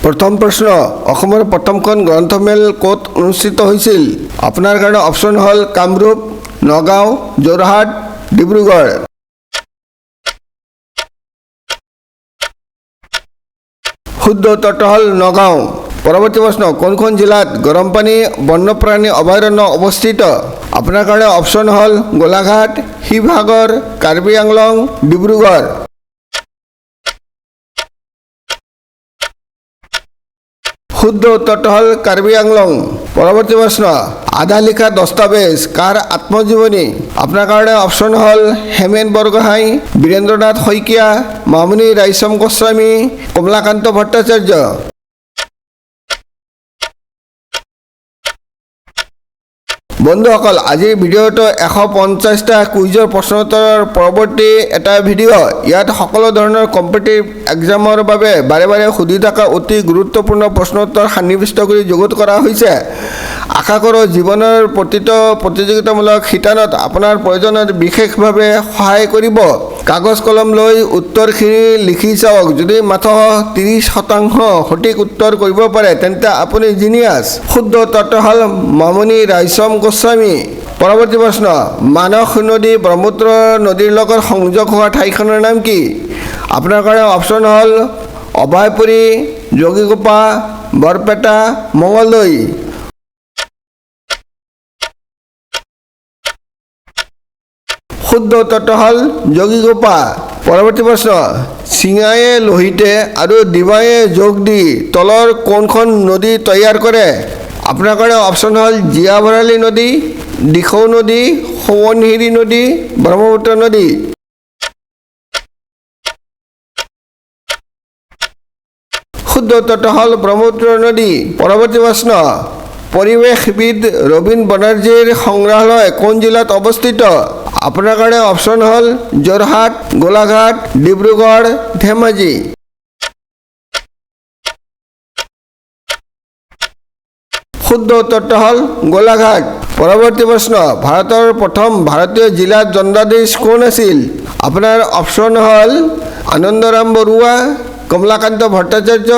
প্ৰথম প্ৰশ্ন, অসমৰ প্ৰথমখন গ্ৰন্থমেল ক'ত অনুষ্ঠিত হৈছিল? আপোনাৰ কাৰণে অপশ্যন হ'ল কামৰূপ, নগাঁও, যোৰহাট, ডিব্ৰুগড়। শুদ্ধ উত্তৰটো হ'ল নগাঁও। পৰৱৰ্তী প্ৰশ্ন, কোনখন জিলাত গৰমপানী বন্যপ্ৰাণী অভয়াৰণ্য অৱস্থিত? আপোনাৰ কাৰণে অপশ্যন হ'ল গোলাঘাট, শিৱসাগৰ, কাৰ্বি আংলং, ডিব্ৰুগড়। শুদ্ধ উত্তৰটো হ'ল কাৰ্বি আংলং। পৰৱৰ্তী প্ৰশ্ন, আধা লিখা দস্তাবেজ কাৰ আত্মজীৱনী? আপোনাৰ কাৰণে অপশ্যন হ'ল হেমেন বৰগোহাঁই, বীৰেন্দ্ৰনাথ শইকীয়া, মামণি ৰায়চম গোস্বামী, কমলাকান্ত ভট্টাচাৰ্য। বন্ধুসকল, আজিৰ ভিডিঅ'টো 150টা কুইজৰ প্ৰশ্নোত্তৰৰ পৰৱৰ্তী এটা ভিডিঅ'। ইয়াত সকলো ধৰণৰ কম্পিটিটিভ এক্সামৰ বাবে বাৰে বাৰে সুধি থকা অতি গুৰুত্বপূৰ্ণ প্ৰশ্নোত্তৰ সন্নিৱিষ্ট কৰি যুগুত কৰা হৈছে। আশা কৰোঁ জীৱনৰ প্ৰতিটো প্ৰতিযোগিতামূলক শিতানত আপোনাৰ প্ৰয়োজনত বিশেষভাৱে সহায় কৰিব। কাগজ কলম লৈ উত্তৰখিনি লিখি চাওক। যদি মাত্ৰ 30% সঠিক উত্তৰ কৰিব পাৰে তেন্তে আপুনি জিনিয়াছ। শুদ্ধ উত্তৰটো হ'ল মামণি ৰায়চম গোস্বামী। পৰৱৰ্তী প্ৰশ্ন, মানস নদী ব্ৰহ্মপুত্ৰ নদীৰ লগত সংযোগ হোৱা ঠাইখনৰ নাম কি? আপোনাৰ কাৰণে অপশ্যন হ'ল অভয়পুৰী, যোগীঘোপা, বৰপেটা, মঙলদৈ। শুদ্ধ উত্তৰটো হ'ল যোগীঘোপা। পৰৱৰ্তী প্ৰশ্ন, চিঙায়ে লোহিতে আৰু দিবায়ে যোগ দি তলৰ কোনখন নদী তৈয়াৰ কৰে? আপোনাৰ কাৰণে অপশ্যন হ'ল জীয়া ভৰালী নদী, দিখৌ নদী, সোৱণশিৰি নদী, ব্ৰহ্মপুত্ৰ নদী। শুদ্ধ উত্তৰটো হ'ল ব্ৰহ্মপুত্ৰ নদী। পৰৱৰ্তী প্ৰশ্ন, পৰিৱেশবিদ ৰবীন বেনাৰ্জীৰ সংগ্ৰহালয় কোন জিলাত অৱস্থিত? আপোনাৰ কাৰণে অপশ্যন হ'ল যোৰহাট, গোলাঘাট, ডিব্ৰুগড়, ধেমাজি। শুদ্ধ উত্তৰটো হ'ল গোলাঘাট। পৰৱৰ্তী প্ৰশ্ন, ভাৰতৰ প্ৰথম ভাৰতীয় জিলা দণ্ডাধীশ কোন আছিল? আপোনাৰ অপশ্যন হ'ল আনন্দৰাম বৰুৱা, কমলাকান্ত ভট্টাচাৰ্য,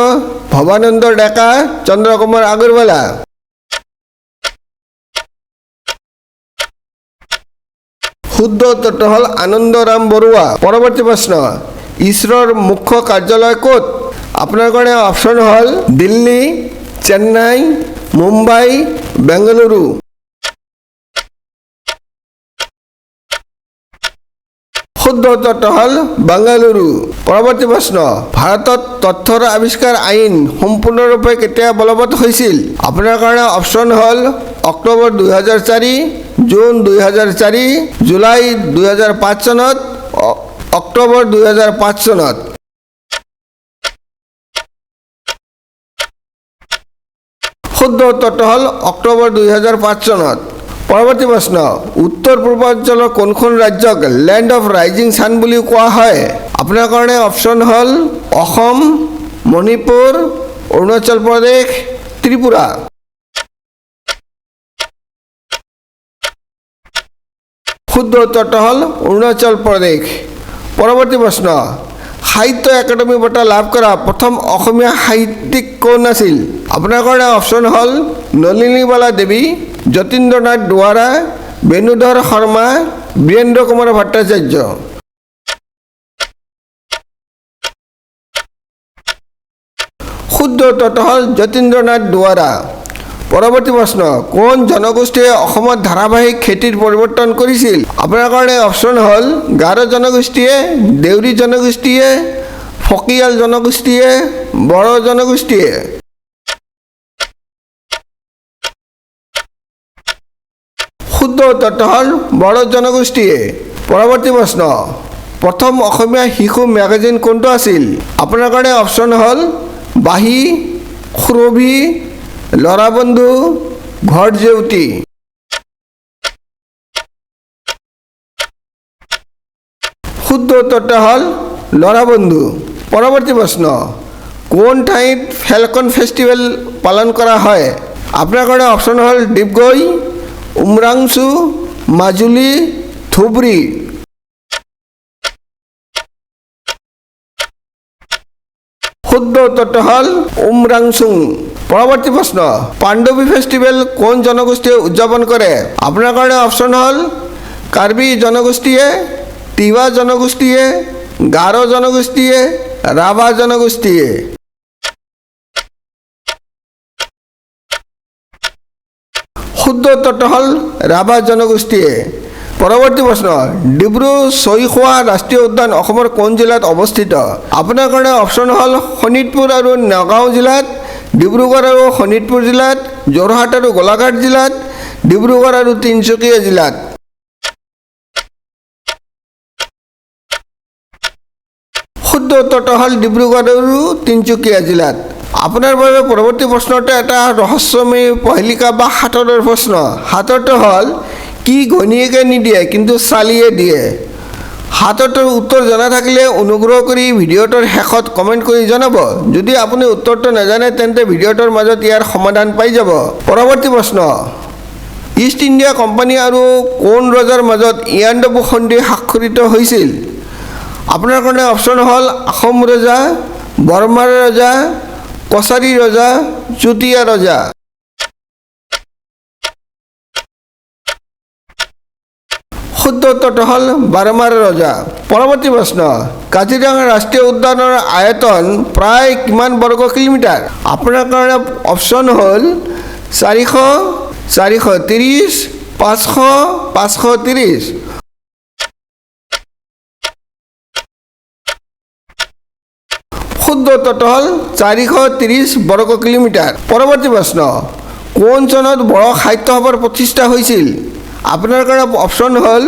ভৱানন্দ ডেকা, চন্দ্ৰকুমাৰ আগৰৱালা। শুদ্ধ উত্তৰটো হ'ল আনন্দৰাম বৰুৱা। পৰৱৰ্তী প্ৰশ্ন, ইছৰোৰ মুখ্য কাৰ্যালয় ক'ত? আপোনাৰ কাৰণে অপশ্যন হ'ল দিল্লী, চেন্নাই, মুম্বাই, বেংগালুৰু। শুদ্ধ উত্তৰটো হ'ল বেংগালুৰু। পৰৱৰ্তী প্ৰশ্ন, ভাৰতত তথ্যৰ আৱিষ্কাৰ আইন সম্পূৰ্ণৰূপে কেতিয়া বলবৎ হৈছিল? আপোনাৰ কাৰণে অপশ্যন হ'ল অক্টোবৰ 2004, জুন 2004, জুলাই 2005 চনত, অক্টোবৰ 2005 চনত। শুদ্ধ উত্তৰটো হ'ল অক্টোবৰ 2005 চনত। পৰৱৰ্তী প্ৰশ্ন, উত্তৰ পূৰ্বাঞ্চলৰ কোনখন ৰাজ্যক লেণ্ড অফ ৰাইজিং ছান বুলি কোৱা হয়? আপোনাৰ কাৰণে অপশ্যন হ'ল অসম, মণিপুৰ, অৰুণাচল প্ৰদেশ, ত্ৰিপুৰা। শুদ্ধ উত্তৰটো হ'ল অৰুণাচল প্ৰদেশ। পৰৱৰ্তী প্ৰশ্ন, সাহিত্য একাডেমী বঁটা লাভ কৰা প্ৰথম অসমীয়া সাহিত্যিক কোন আছিল? আপোনাৰ কাৰণে অপশ্যন হ'ল নলিনীবালা দেৱী, যতীন্দ্ৰনাথ দুৱৰা, বেণুধৰ শৰ্মা, বীৰেন্দ্ৰ কুমাৰ ভট্টাচাৰ্য। শুদ্ধ উত্তৰটো হ'ল যতীন্দ্ৰনাথ দুৱৰা। পৰৱৰ্তী প্ৰশ্ন, কোন জনগোষ্ঠীয়ে অসমত ধাৰাবাহিক খেতিৰ পৰিৱৰ্তন কৰিছিল? আপোনাৰ কাৰণে অপশ্যন হ'ল গাৰো জনগোষ্ঠীয়ে, দেউৰী জনগোষ্ঠীয়ে, ফকিয়াল জনগোষ্ঠীয়ে, বড়ো জনগোষ্ঠীয়ে। শুদ্ধ উত্তৰটো হ'ল বড়ো জনগোষ্ঠীয়ে। পৰৱৰ্তী প্ৰশ্ন, প্ৰথম অসমীয়া শিশু মেগাজিন কোনটো আছিল? আপোনাৰ কাৰণে অপশ্যন হ'ল বাহী, সুৰভি, ল'ৰা বন্ধু, ঘৰ জেউতি। শুদ্ধ উত্তৰটো হ'ল ল'ৰা বন্ধু। পৰৱৰ্তী প্ৰশ্ন, কোন ঠাইত ফেলকন ফেষ্টিভেল পালন কৰা হয়? আপোনাৰ কাৰণে অপশ্যন হ'ল ডিগবৈ, উমৰাংচু, মাজুলী, ধুবুৰী। শুদ্ধ উত্তৰটো হ'ল উমৰাংচুং। পৰৱৰ্তী প্ৰশ্ন, পাণ্ডৱী ফেষ্টিভেল কোন জনগোষ্ঠীয়ে উদযাপন কৰে? আপোনাৰ কাৰণে অপশ্যন হ'ল কাৰ্বি জনগোষ্ঠীয়ে, তিৱা জনগোষ্ঠীয়ে, গাৰো জনগোষ্ঠীয়ে, ৰাভা জনগোষ্ঠীয়ে। শুদ্ধ উত্তৰটো হ'ল ৰাভা জনগোষ্ঠীয়ে। পৰৱৰ্তী প্ৰশ্ন, ডিব্ৰু চৈখোৱা ৰাষ্ট্ৰীয় উদ্যান অসমৰ কোন জিলাত অৱস্থিত? আপোনাৰ কাৰণে অপশ্যন হ'ল শোণিতপুৰ আৰু নগাঁও জিলাত, ডিব্ৰুগড় আৰু শোণিতপুৰ জিলাত, যোৰহাট আৰু গোলাঘাট জিলাত, ডিব্ৰুগড় আৰু তিনিচুকীয়া জিলাত। শুদ্ধ উত্তৰটো হ'ল ডিব্ৰুগড় আৰু তিনিচুকীয়া জিলাত। আপোনাৰ বাবে পৰৱৰ্তী প্ৰশ্নটো এটা ৰহস্যময়ী পহেলিকা বা সাঁতোৰৰ প্ৰশ্ন। সাঁতোৰটো হ'ল কি ঘৈণীয়েকে নিদিয়ে কিন্তু চালিয়ে দিয়ে? সাঁতোৰটোৰ উত্তৰ জনা থাকিলে অনুগ্ৰহ কৰি ভিডিঅ'টোৰ শেষত কমেণ্ট কৰি জনাব। যদি আপুনি উত্তৰটো নাজানে তেন্তে ভিডিঅ'টোৰ মাজত ইয়াৰ সমাধান পাই যাব। পৰৱৰ্তী প্ৰশ্ন, ইষ্ট ইণ্ডিয়া কোম্পানী আৰু কোন ৰজাৰ মাজত ইয়াণ্ডাবু সন্ধি স্বাক্ষৰিত হৈছিল? আপোনাৰ কাৰণে অপশ্যন হ'ল আহোম ৰজা, বৰ্মাৰ ৰজা, কছাৰী ৰজা, চুতীয়া ৰজা। শুদ্ধ উত্তৰটো হ'ল বৰ্মাৰ ৰজা। পৰৱৰ্তী প্ৰশ্ন, কাজিৰঙা ৰাষ্ট্ৰীয় উদ্যানৰ আয়তন প্ৰায় কিমান বৰ্গ কিলোমিটাৰ? আপোনাৰ কাৰণে অপশ্যন হ'ল 400, 430, 500, 530। শুদ্ধ উত্তৰটো হ'ল 430 বৰ্গ কিলোমিটাৰ। পৰৱৰ্তী প্ৰশ্ন, কোন চনত বড়ো সাহিত্য সভাৰ প্ৰতিষ্ঠা হৈছিল? আপোনাৰ কাৰণে অপশ্যন হ'ল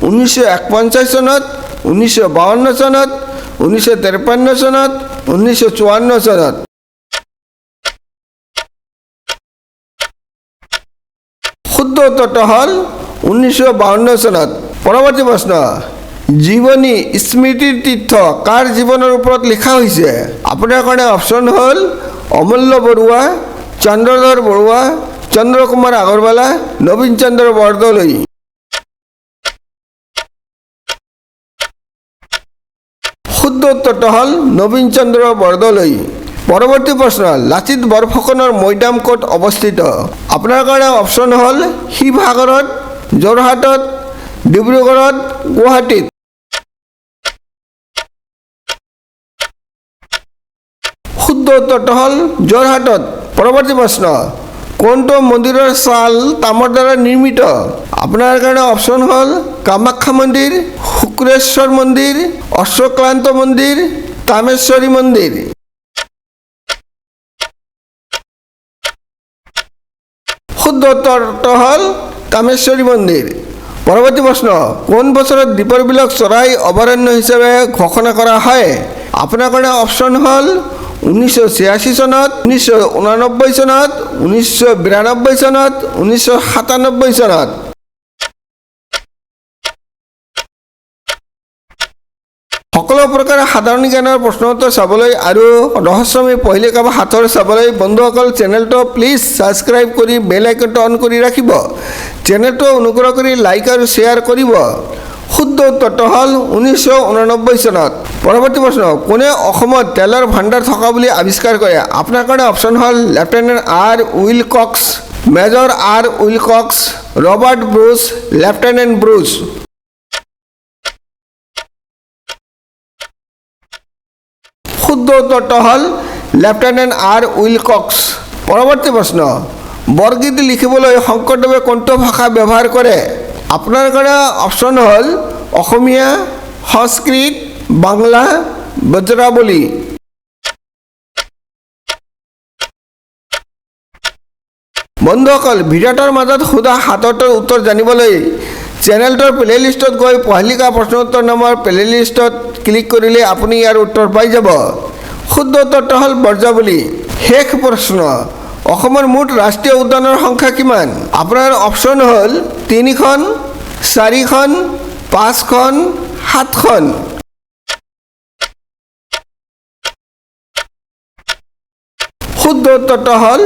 1951 চনত, 1952 চনত, 1953 চনত, 1954 চনত। শুদ্ধ উত্তৰটো হ'ল 1952 চনত। পৰৱৰ্তী প্ৰশ্ন, জীৱনী স্মৃতিৰ তীৰ্থ কাৰ জীৱনৰ ওপৰত লিখা হৈছে? আপোনাৰ কাৰণে অপশ্যন হ'ল অমূল্য বৰুৱা, চন্দ্ৰধৰ বৰুৱা, চন্দ্ৰ কুমাৰ আগৰৱালা, নবীন চন্দ্ৰ বৰদলৈ। শুদ্ধ উত্তৰটো হ'ল নবীন চন্দ্ৰ বৰদলৈ। পৰৱৰ্তী প্ৰশ্ন, লাচিত বৰফুকনৰ মৈদাম ক'ত অৱস্থিত? আপোনাৰ কাৰণে অপশ্যন হ'ল শিৱসাগৰত, যোৰহাটত, ডিব্ৰুগড়ত, গুৱাহাটীত। শুদ্ধ উত্তৰটো হ'ল যোৰহাটত। পৰৱৰ্তী প্ৰশ্ন, কোনটো মন্দিৰৰ ছাল তামৰ দ্বাৰা নিৰ্মিত? আপোনাৰ কাৰণে অপশ্যন হ'ল কামাখ্যা মন্দিৰ, শুক্ৰেশ্বৰ মন্দিৰ, অশ্বক্লান্ত মন্দিৰ, তামেশ্বৰী মন্দিৰ। শুদ্ধ উত্তৰটো হ'ল তামেশ্বৰী মন্দিৰ। পৰৱৰ্তী প্ৰশ্ন, কোন বছৰত দীপৰ বিলক চৰাই অভয়াৰণ্য হিচাপে ঘোষণা কৰা হয়? আপোনাৰ কাৰণে অপশ্যন হ'ল 1986 চনত, 1989 চনত, 1992 চনত, 1997 চনত। সকলো প্ৰকাৰৰ সাধাৰণ জ্ঞানৰ প্ৰশ্ন উত্তৰ চাবলৈ আৰু ৰহস্যময় পহেলিকা বা সাঁথৰ চাবলৈ বন্ধুসকল চেনেলটো প্লিজ ছাবস্ক্ৰাইব কৰি বেল আইকনটো অন কৰি ৰাখিব। চেনেলটো অনুগ্ৰহ কৰি লাইক আৰু শ্বেয়াৰ কৰিব। শুদ্ধ উত্তৰটো হ'ল 1989 চনত। পৰৱৰ্তী প্ৰশ্ন, কোনে অসমত তেলৰ ভাণ্ডাৰ থকা বুলি আৱিষ্কাৰ কৰে? আপোনাৰ কাৰণে অপশ্যন হ'ল lieutenant R Wilcox, major R Wilcox, Robert Bruce, lieutenant Bruce. শুদ্ধ উত্তৰটো হ'ল লেফটেনেণ্ট আৰ উইলকক্স। পৰৱৰ্তী প্ৰশ্ন, বৰগীত লিখিবলৈ শংকৰদেৱে কোনটো ভাষা ব্যৱহাৰ কৰে? আপোনাৰ কাৰণে অপশ্যন হ'ল অসমীয়া, সংস্কৃত, বাংলা, ব্ৰজাৱলী। বন্ধুসকল, ভিডিঅ'টোৰ মাজত সোধা সাতটাৰ উত্তৰ জানিবলৈ চেনেলটোৰ প্লেলিষ্টত গৈ পহেলিকা প্ৰশ্ন উত্তৰ নামৰ প্লেলিষ্টত ক্লিক কৰিলে আপুনি ইয়াৰ উত্তৰ পাই যাব। শুদ্ধ উত্তৰটো হ'ল ব্ৰজাৱলী। শেষ প্ৰশ্ন, অসমৰ মুঠ ৰাষ্ট্ৰীয় উদ্যানৰ সংখ্যা কিমান? আপোনাৰ অপশ্যন হ'ল 3খন, 4খন, 5খন, 7খন। শুদ্ধ উত্তৰটো হ'ল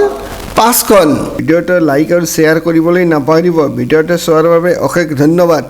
5খন। ভিডিঅ'টো লাইক আৰু শ্বেয়াৰ কৰিবলৈ নাপাহৰিব। ভিডিঅ'টো চোৱাৰ বাবে অশেষ ধন্যবাদ।